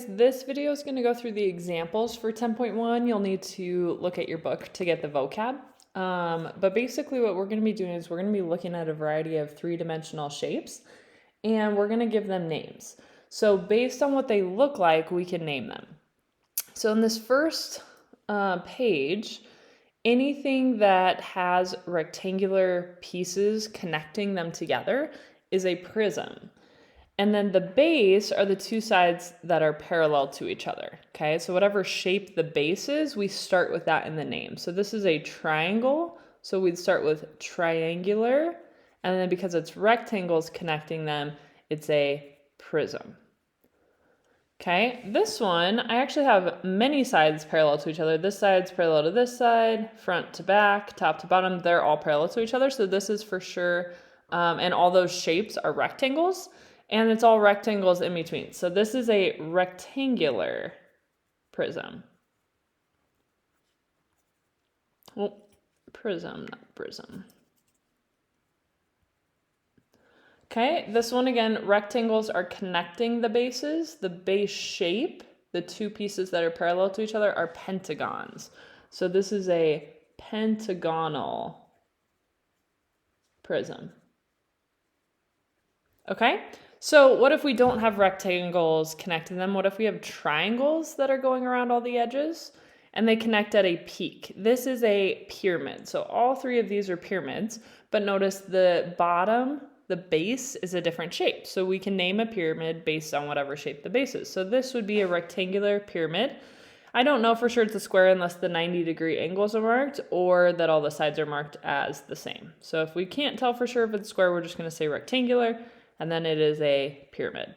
This video is going to go through the examples for 10.1. You'll need to look at your book to get the vocab. But basically what we're going to be doing is we're going to be looking at a variety of three-dimensional shapes, and we're going to give them names. So based on what they look like, we can name them. So in this first page, anything that has rectangular pieces connecting them together is a prism. And then the base are the two sides that are parallel to each other, okay? So whatever shape the base is, we start with that in the name. So this is a triangle, so we'd start with triangular, and then because it's rectangles connecting them, it's a prism. Okay, this one, I actually have many sides parallel to each other. This side's parallel to this side, front to back, top to bottom, they're all parallel to each other. So this is for sure, and all those shapes are rectangles. And it's all rectangles in between. So this is a rectangular prism. Well, prism, not prism. Okay, this one again, rectangles are connecting the bases. The base shape, the two pieces that are parallel to each other, are pentagons. So this is a pentagonal prism. Okay? So what if we don't have rectangles connecting them? What if we have triangles that are going around all the edges and they connect at a peak? This is a pyramid. So all three of these are pyramids, but notice the bottom, the base is a different shape. So we can name a pyramid based on whatever shape the base is. So this would be a rectangular pyramid. I don't know for sure it's a square unless the 90-degree angles are marked or that all the sides are marked as the same. So if we can't tell for sure if it's square, we're just going to say rectangular. And then it is a pyramid.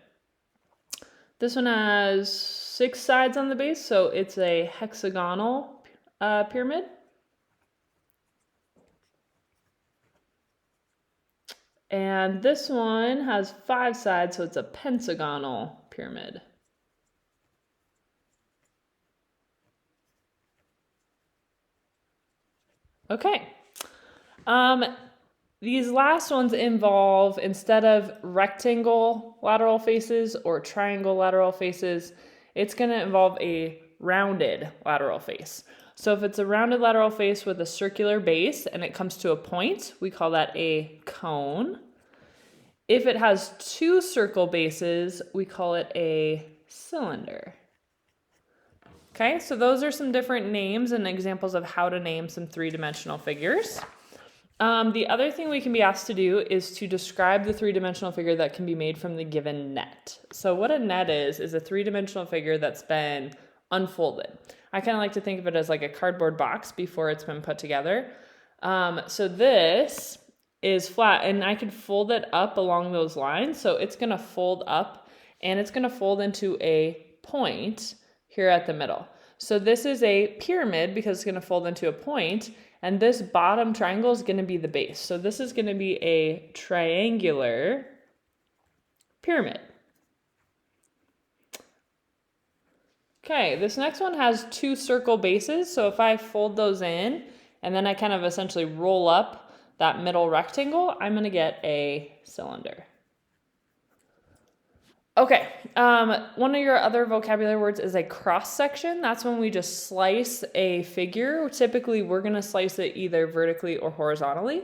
This one has 6 sides on the base, so it's a hexagonal pyramid. And this one has 5 sides, so it's a pentagonal pyramid. Okay. These last ones involve, instead of rectangle lateral faces or triangle lateral faces, it's going to involve a rounded lateral face. So if it's a rounded lateral face with a circular base and it comes to a point, we call that a cone. If it has 2 circle bases, we call it a cylinder. Okay, so those are some different names and examples of how to name some three-dimensional figures. The other thing we can be asked to do is to describe the three-dimensional figure that can be made from the given net. So what a net is a three-dimensional figure that's been unfolded. I kind of like to think of it as like a cardboard box before it's been put together. So this is flat, and I could fold it up along those lines. So it's going to fold up, and it's going to fold into a point here at the middle. So this is a pyramid because it's going to fold into a point. And this bottom triangle is going to be the base. So this is going to be a triangular pyramid. Okay, this next one has 2 circle bases. So if I fold those in and then I kind of essentially roll up that middle rectangle, I'm going to get a cylinder. Okay, one of your other vocabulary words is a cross section. That's when we just slice a figure. Typically, we're going to slice it either vertically or horizontally.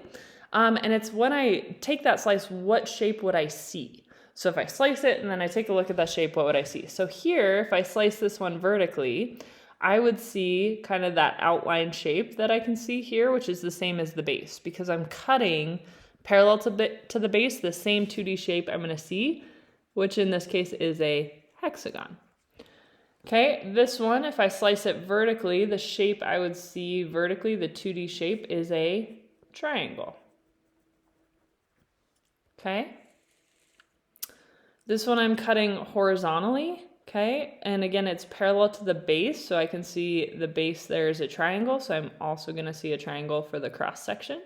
And it's when I take that slice, what shape would I see? So if I slice it and then I take a look at that shape, what would I see? So here, if I slice this one vertically, I would see kind of that outline shape that I can see here, which is the same as the base, because I'm cutting parallel to the base, the same 2D shape I'm going to see, which in this case is a hexagon. Okay, this one, if I slice it vertically, the shape I would see vertically, the 2D shape, is a triangle. Okay. This one I'm cutting horizontally, okay, and again, it's parallel to the base, so I can see the base there is a triangle, so I'm also going to see a triangle for the cross section.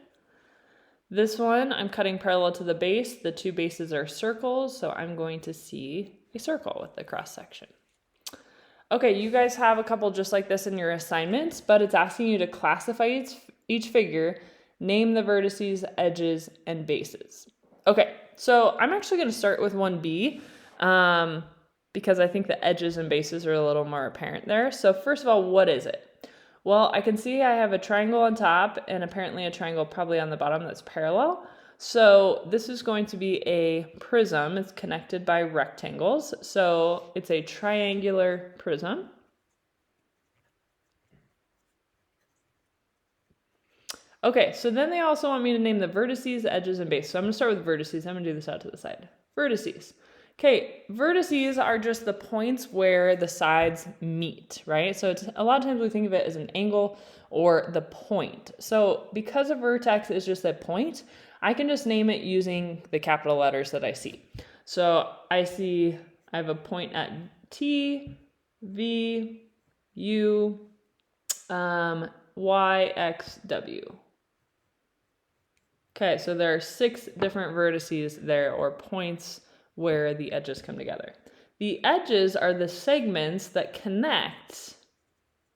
This one, I'm cutting parallel to the base. The 2 bases are circles, so I'm going to see a circle with the cross section. Okay, you guys have a couple just like this in your assignments, but it's asking you to classify each figure, name the vertices, edges, and bases. Okay, so I'm actually going to start with 1B. because I think the edges and bases are a little more apparent there. So first of all, what is it? Well, I can see I have a triangle on top and apparently a triangle probably on the bottom that's parallel. So this is going to be a prism. It's connected by rectangles. So it's a triangular prism. Okay, so then they also want me to name the vertices, edges, and base. So I'm going to start with vertices. I'm going to do this out to the side. Vertices. Okay, vertices are just the points where the sides meet, right? So it's, a lot of times we think of it as an angle or the point. So because a vertex is just a point, I can just name it using the capital letters that I see. So I have a point at T, V, U, Y, X, W. Okay, so there are 6 different vertices there, or points where the edges come together. The edges are the segments that connect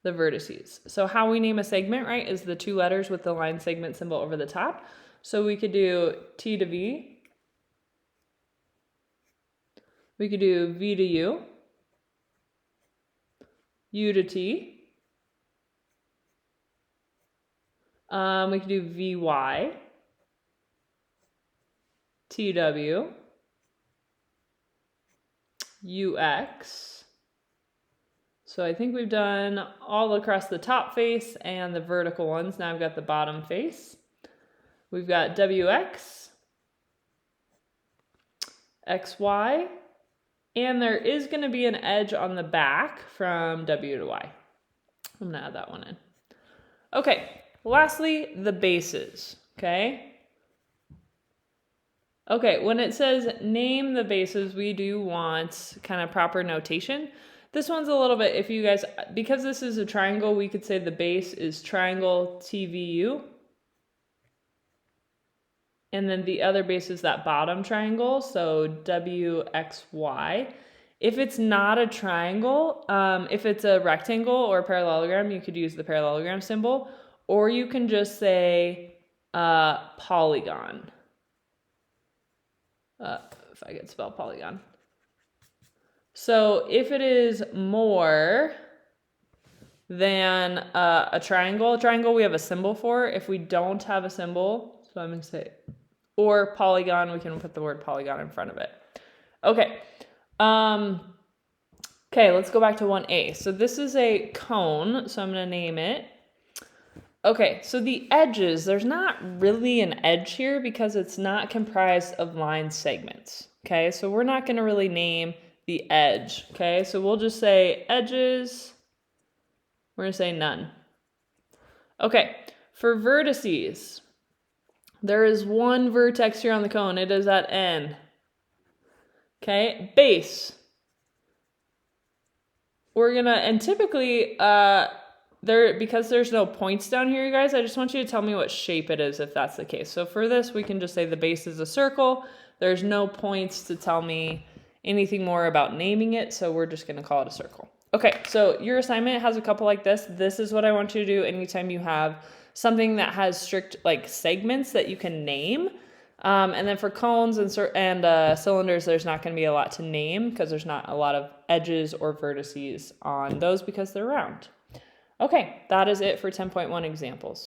the vertices. So how we name a segment, right, is the 2 letters with the line segment symbol over the top. So we could do T to V. We could do V to U. U to T. We could do VY. TW, UX. So I think we've done all across the top face and the vertical ones. Now I've got the bottom face. We've got WX, XY, and there is going to be an edge on the back from W to Y. I'm going to add that one in. Okay, lastly, the bases, okay? Okay, when it says name the bases, we do want kind of proper notation. This one's a little bit, if you guys, because this is a triangle, we could say the base is triangle TVU. And then the other base is that bottom triangle, so WXY. If it's not a triangle, if it's a rectangle or a parallelogram, you could use the parallelogram symbol, or you can just say polygon. If I could spell polygon. So if it is more than a triangle we have a symbol for. If we don't have a symbol, so I'm going to say, or polygon, we can put the word polygon in front of it. Okay. Okay, let's go back to 1A. So this is a cone, so I'm going to name it. Okay, so the edges, there's not really an edge here because it's not comprised of line segments. Okay, so we're not going to really name the edge. Okay, so we'll just say edges. We're going to say none. Okay, for vertices, there is one vertex here on the cone. It is at N. Okay, base. We're going to, and typically, because there's no points down here, you guys, I just want you to tell me what shape it is if that's the case. So for this, we can just say the base is a circle. There's no points to tell me anything more about naming it, so we're just going to call it a circle. Okay, so your assignment has a couple like this. This is what I want you to do anytime you have something that has strict like segments that you can name. And then for cones and cylinders, there's not going to be a lot to name because there's not a lot of edges or vertices on those because they're round. Okay, that is it for 10.1 examples.